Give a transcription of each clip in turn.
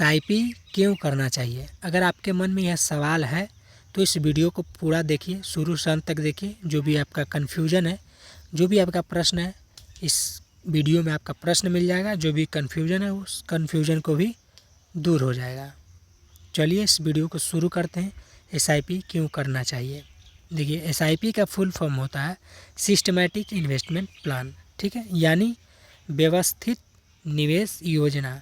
SIP क्यों करना चाहिए? अगर आपके मन में यह सवाल है तो इस वीडियो को पूरा देखिए, शुरू से अंत तक देखिए। जो भी आपका कन्फ्यूजन है, जो भी आपका प्रश्न है, इस वीडियो में आपका प्रश्न मिल जाएगा। जो भी कन्फ्यूजन है उस कन्फ्यूजन को भी दूर हो जाएगा। चलिए इस वीडियो को शुरू करते हैं। एसआईपी क्यों करना चाहिए? देखिए, एसआईपी का फुल फॉर्म होता है सिस्टमैटिक इन्वेस्टमेंट प्लान, ठीक है, यानी व्यवस्थित निवेश योजना।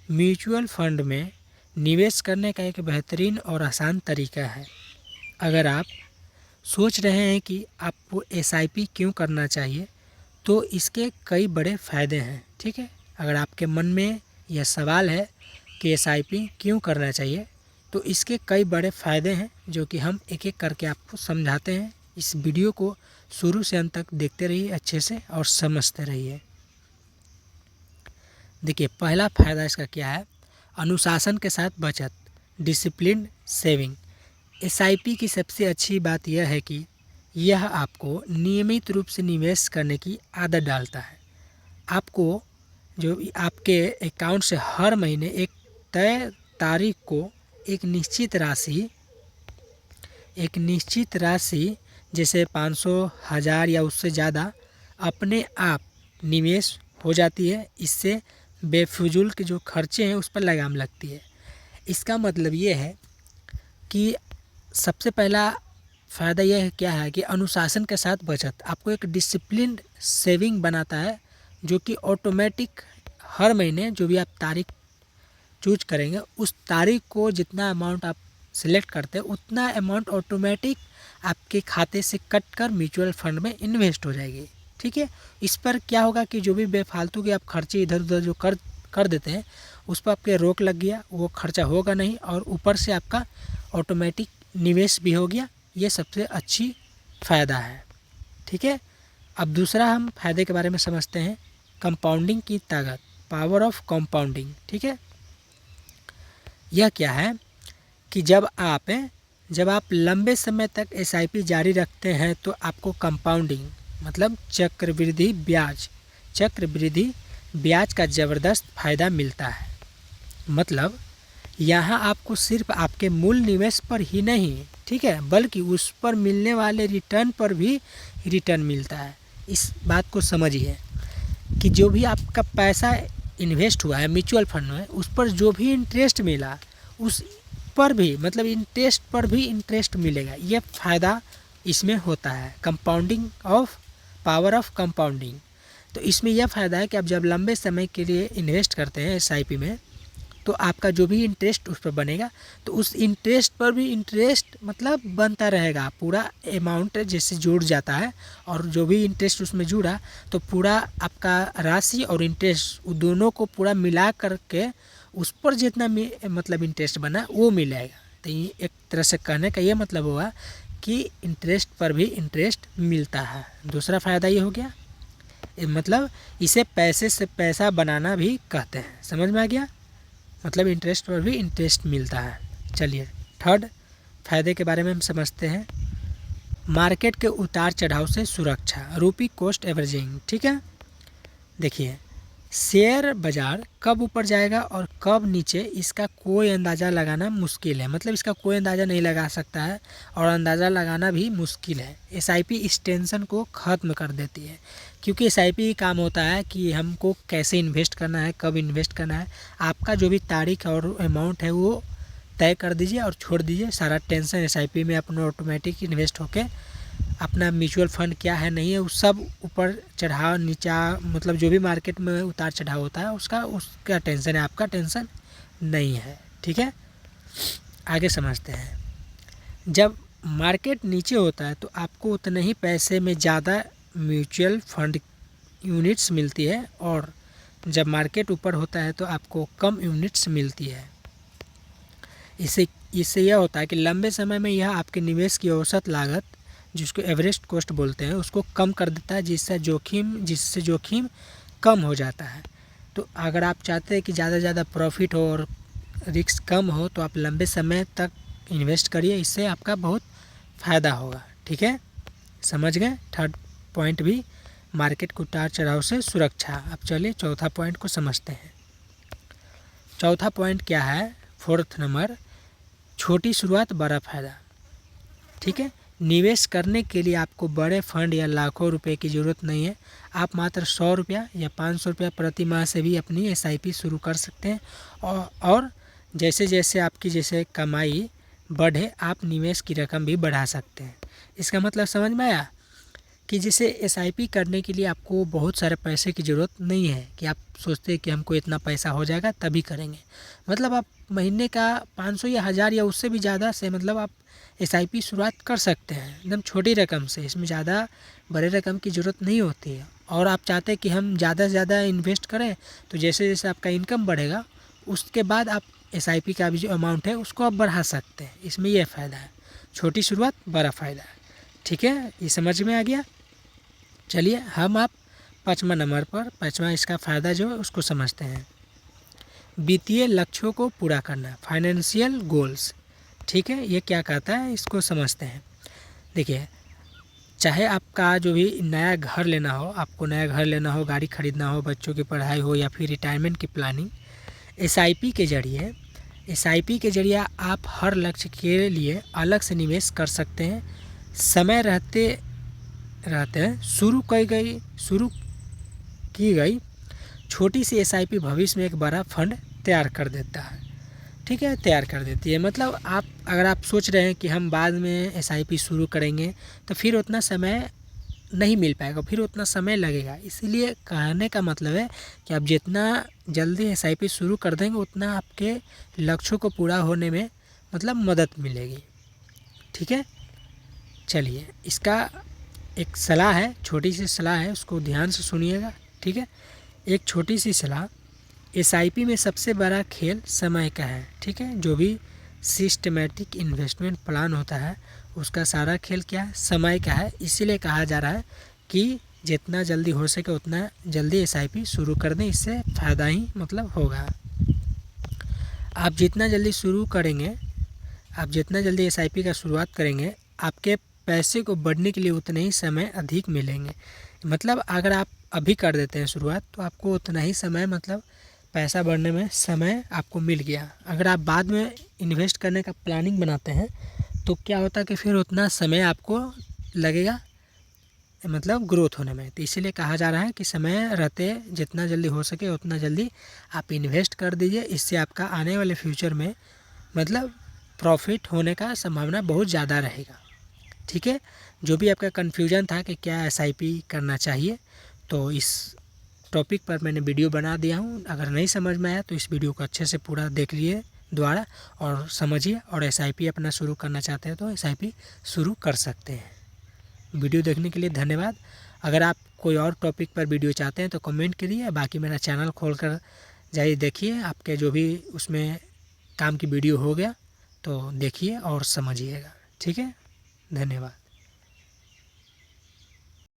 म्यूचुअल फंड में निवेश करने का एक बेहतरीन और आसान तरीका है। अगर आप सोच रहे हैं कि आपको एसआईपी क्यों करना चाहिए, तो इसके कई बड़े फ़ायदे हैं, ठीक है। अगर आपके मन में यह सवाल है कि एसआईपी क्यों करना चाहिए, तो इसके कई बड़े फ़ायदे हैं जो कि हम एक एक करके आपको समझाते हैं। इस वीडियो को शुरू से अंत तक देखते रहिए अच्छे से और समझते रहिए। देखिए, पहला फ़ायदा इसका क्या है? अनुशासन के साथ बचत, डिसिप्लिन सेविंग। एसआईपी की सबसे अच्छी बात यह है कि यह आपको नियमित रूप से निवेश करने की आदत डालता है। आपको जो आपके अकाउंट से हर महीने एक तय तारीख को एक निश्चित राशि जैसे 500, 1000 या उससे ज़्यादा अपने आप निवेश हो जाती है। इससे बेफिजूल के जो खर्चे हैं उस पर लगाम लगती है। इसका मतलब ये है कि सबसे पहला फ़ायदा यह क्या है कि अनुशासन के साथ बचत आपको एक डिसिप्लिन सेविंग बनाता है, जो कि ऑटोमेटिक हर महीने जो भी आप तारीख चूज करेंगे उस तारीख को जितना अमाउंट आप सिलेक्ट करते हैं उतना अमाउंट ऑटोमेटिक आपके खाते से कट कर म्यूचुअल फंड में इन्वेस्ट हो जाएगी, ठीक है। इस पर क्या होगा कि जो भी बेफालतू के आप खर्चे इधर उधर जो कर देते हैं उस पर आपके रोक लग गया, वो खर्चा होगा नहीं और ऊपर से आपका ऑटोमेटिक निवेश भी हो गया। ये सबसे अच्छी फ़ायदा है, ठीक है। अब दूसरा हम फायदे के बारे में समझते हैं, कंपाउंडिंग की ताकत, पावर ऑफ कंपाउंडिंग, ठीक है। यह क्या है कि जब आप लंबे समय तक एसआईपी जारी रखते हैं तो आपको कंपाउंडिंग मतलब चक्रवृद्धि ब्याज का ज़बरदस्त फ़ायदा मिलता है। मतलब यहाँ आपको सिर्फ आपके मूल निवेश पर ही नहीं, ठीक है, बल्कि उस पर मिलने वाले रिटर्न पर भी रिटर्न मिलता है। इस बात को समझिए कि जो भी आपका पैसा इन्वेस्ट हुआ है म्यूचुअल फंड में, उस पर जो भी इंटरेस्ट मिला उस पर भी मतलब इंटरेस्ट पर भी इंटरेस्ट मिलेगा। यह फ़ायदा इसमें होता है, पावर ऑफ कंपाउंडिंग। तो इसमें यह फ़ायदा है कि आप जब लंबे समय के लिए इन्वेस्ट करते हैं एसआईपी में, तो आपका जो भी इंटरेस्ट उस पर बनेगा तो उस इंटरेस्ट पर भी इंटरेस्ट मतलब बनता रहेगा। पूरा अमाउंट जैसे जुड़ जाता है और जो भी इंटरेस्ट उसमें जुड़ा तो पूरा आपका राशि और इंटरेस्ट दोनों को पूरा मिला करके उस पर जितना मतलब इंटरेस्ट बना वो मिलेगा। तो ये एक तरह से कहने का ये मतलब हुआ कि इंटरेस्ट पर भी इंटरेस्ट मिलता है। दूसरा फ़ायदा ये हो गया, मतलब इसे पैसे से पैसा बनाना भी कहते हैं। समझ में आ गया? मतलब इंटरेस्ट पर भी इंटरेस्ट मिलता है। चलिए थर्ड फायदे के बारे में हम समझते हैं, मार्केट के उतार चढ़ाव से सुरक्षा, रूपी कॉस्ट एवरेजिंग, ठीक है। देखिए, शेयर बाज़ार कब ऊपर जाएगा और कब नीचे इसका कोई अंदाज़ा लगाना मुश्किल है। मतलब इसका कोई अंदाज़ा नहीं लगा सकता है और अंदाज़ा लगाना भी मुश्किल है। एसआईपी इस टेंशन को ख़त्म कर देती है, क्योंकि एसआईपी काम होता है कि हमको कैसे इन्वेस्ट करना है, कब इन्वेस्ट करना है। आपका जो भी तारीख और अमाउंट है वो तय कर दीजिए और छोड़ दीजिए। सारा टेंशन एसआईपी में अपना ऑटोमेटिक इन्वेस्ट होके अपना म्यूचुअल फंड क्या है नहीं है वो सब ऊपर चढ़ाव नीचा मतलब जो भी मार्केट में उतार चढ़ाव होता है उसका टेंशन है, आपका टेंशन नहीं है, ठीक है। आगे समझते हैं, जब मार्केट नीचे होता है तो आपको उतने ही पैसे में ज़्यादा म्यूचुअल फंड यूनिट्स मिलती है और जब मार्केट ऊपर होता है तो आपको कम यूनिट्स मिलती है। इससे यह होता है कि लंबे समय में यह आपके निवेश की औसत लागत जिसको एवरेज कॉस्ट बोलते हैं उसको कम कर देता है, जिससे जोखिम कम हो जाता है। तो अगर आप चाहते हैं कि ज़्यादा से ज़्यादा प्रॉफिट हो और रिस्क कम हो तो आप लंबे समय तक इन्वेस्ट करिए, इससे आपका बहुत फ़ायदा होगा, ठीक है। समझ गए? थर्ड पॉइंट भी मार्केट को उतार चढ़ाव से सुरक्षा। अब चलिए चौथा पॉइंट को समझते हैं। चौथा पॉइंट क्या है, फोर्थ नंबर, छोटी शुरुआत बड़ा फ़ायदा। ठीक है, निवेश करने के लिए आपको बड़े फंड या लाखों रुपए की ज़रूरत नहीं है। आप मात्र 100 रुपया या 500 रुपया प्रति माह से भी अपनी एसआईपी शुरू कर सकते हैं और जैसे जैसे आपकी जैसे कमाई बढ़े आप निवेश की रकम भी बढ़ा सकते हैं। इसका मतलब समझ में आया कि जैसे एसआईपी करने के लिए आपको बहुत सारे पैसे की ज़रूरत नहीं है कि आप सोचते हैं कि हमको इतना पैसा हो जाएगा तभी करेंगे। मतलब आप महीने का 500 या 1000 या उससे भी ज़्यादा से मतलब आप एसआईपी शुरुआत कर सकते हैं एकदम छोटी रकम से। इसमें ज़्यादा बड़े रकम की ज़रूरत नहीं होती है। और आप चाहते हैं कि हम ज़्यादा से ज़्यादा इन्वेस्ट करें तो जैसे जैसे आपका इनकम बढ़ेगा उसके बाद आप एसआईपी का भी जो अमाउंट है उसको आप बढ़ा सकते हैं। इसमें यह फ़ायदा है, छोटी शुरुआत बड़ा फ़ायदा है। ठीक है, ये समझ में आ गया। चलिए हम आप 5वां नंबर पर 5वां इसका फ़ायदा जो है उसको समझते हैं। वित्तीय लक्ष्यों को पूरा करना, फाइनेंशियल गोल्स। ठीक है, ये क्या कहता है इसको समझते हैं। देखिए, चाहे आपका जो भी नया घर लेना हो, आपको नया घर लेना हो, गाड़ी खरीदना हो, बच्चों की पढ़ाई हो या फिर रिटायरमेंट की प्लानिंग, एसआईपी के जरिए आप हर लक्ष्य के लिए अलग से निवेश कर सकते हैं। समय रहते शुरू की गई छोटी सी एसआईपी भविष्य में एक बड़ा फंड तैयार कर देता है। ठीक है, तैयार कर देती है। मतलब अगर आप सोच रहे हैं कि हम बाद में एसआईपी शुरू करेंगे तो फिर उतना समय नहीं मिल पाएगा, फिर उतना समय लगेगा। इसीलिए कहने का मतलब है कि आप जितना जल्दी एसआईपी शुरू कर देंगे उतना आपके लक्ष्यों को पूरा होने में मतलब मदद मिलेगी। ठीक है, चलिए इसका एक सलाह है, छोटी सी सलाह है, उसको ध्यान से सुनिएगा। ठीक है, एक छोटी सी सलाह, एसआईपी में सबसे बड़ा खेल समय का है। ठीक है, जो भी सिस्टमैटिक इन्वेस्टमेंट प्लान होता है उसका सारा खेल क्या है, समय का है। इसीलिए कहा जा रहा है कि जितना जल्दी हो सके उतना जल्दी एसआईपी शुरू कर दें, इससे फ़ायदा ही मतलब होगा। आप जितना जल्दी शुरू करेंगे, आप जितना जल्दी एसआईपी का शुरुआत करेंगे आपके पैसे को बढ़ने के लिए उतने ही समय अधिक मिलेंगे। मतलब अगर आप अभी कर देते हैं शुरुआत तो आपको उतना ही समय मतलब पैसा बढ़ने में समय आपको मिल गया। अगर आप बाद में इन्वेस्ट करने का प्लानिंग बनाते हैं तो क्या होता है कि फिर उतना समय आपको लगेगा मतलब ग्रोथ होने में। तो इसीलिए कहा जा रहा है कि समय रहते जितना जल्दी हो सके उतना जल्दी आप इन्वेस्ट कर दीजिए। इससे आपका आने वाले फ्यूचर में मतलब प्रॉफिट होने का संभावना बहुत ज़्यादा रहेगा। ठीक है, जो भी आपका कन्फ्यूजन था कि क्या एसआईपी करना चाहिए तो इस टॉपिक पर मैंने वीडियो बना दिया हूँ। अगर नहीं समझ में आया तो इस वीडियो को अच्छे से पूरा देख लिए दोबारा और समझिए, और एसआईपी अपना शुरू करना चाहते हैं तो एसआईपी शुरू कर सकते हैं। वीडियो देखने के लिए धन्यवाद। अगर आप कोई और टॉपिक पर वीडियो चाहते हैं तो कमेंट करिए, बाकी मेरा चैनल खोल कर जाइए देखिए, आपके जो भी उसमें काम की वीडियो हो गया तो देखिए और समझिएगा। ठीक है, धन्यवाद।